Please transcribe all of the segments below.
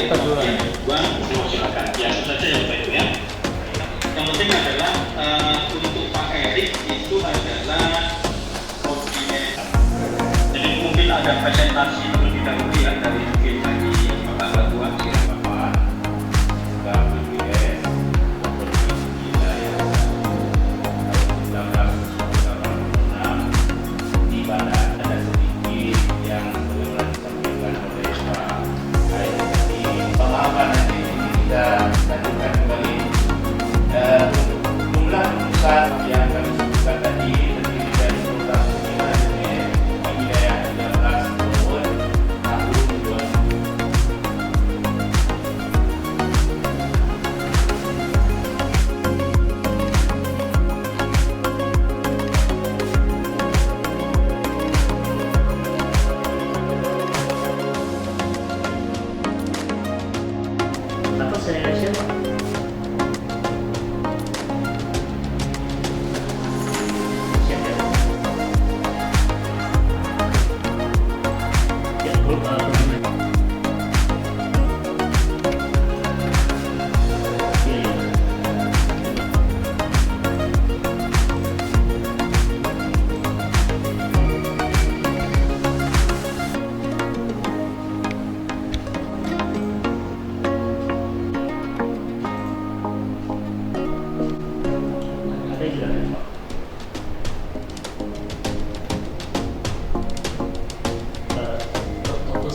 Uang, silakan. Biasa saja ya Bapak Ibu ya. Yang penting adalah untuk Pak Erik itu adalah koordinator. Jadi mungkin ada presentasi terlebih dahulu ya dari mungkin dari Bapak Ketua, silakan Bapak. Yang kami sebutkan tadi terdiri dari program pembinaan unit di wilayah 13 tahun 2020. Apa saya siapa?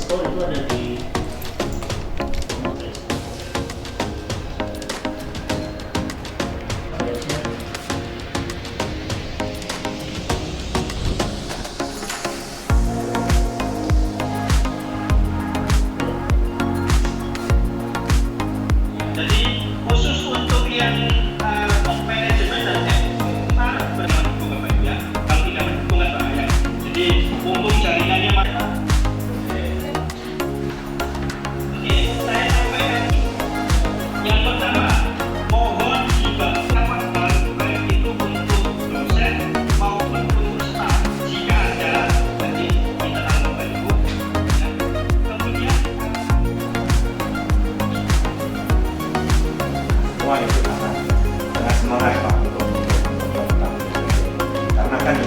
Foto itu ada di Jadi khusus untuk yang top manajemen dan kita berdukung Bapak Ibu ya. Kalau tidak mendukung kan bahaya. Jadi untuk jaringannya mana? Oke, saya sampaikan yang pertama, mohon dibangun baik itu untuk dosen maupun untuk staf jika ada jadi internal Bapak Ibu. Ya. Kemudian semua itu dengan semangat Pak untuk karena kan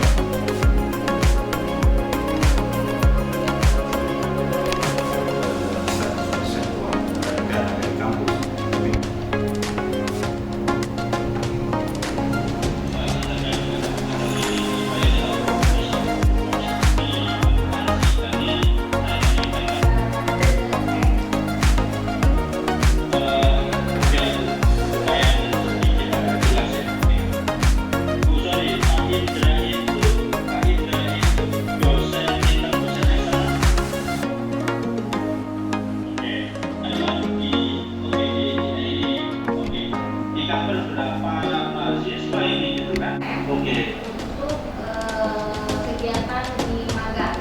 kegiatan di magang.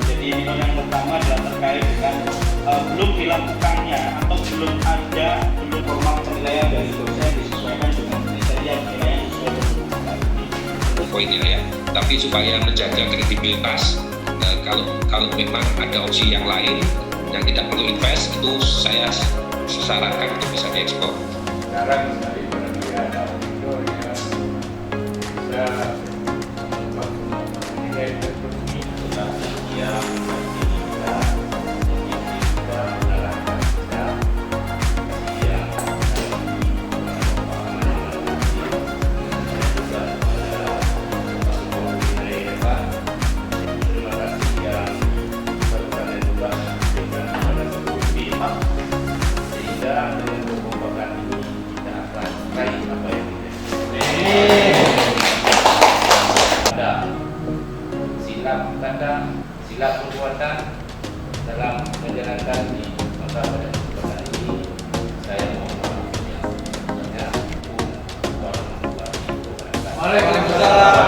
Jadi yang pertama adalah terkait dengan belum dilakukannya atau belum ada format penilaian dari dosen disesuaikan dengan kriteria penilaian sesuai dengan poinnya ya, tapi supaya menjaga kredibilitas. Kalau memang ada opsi yang lain yang tidak perlu invest, itu saya sarankan untuk bisa diekspor. sekarang dari penelitian itu ya bisa sehingga dengan pengembangan ini kita akan silap kata, silap perbuatan dalam menjalankan di masa pada kesempatan ini. Saya mohon maaf yang sebesar-besarnya. Warahmatullahi wabarakatuh. Waalaikumsalam.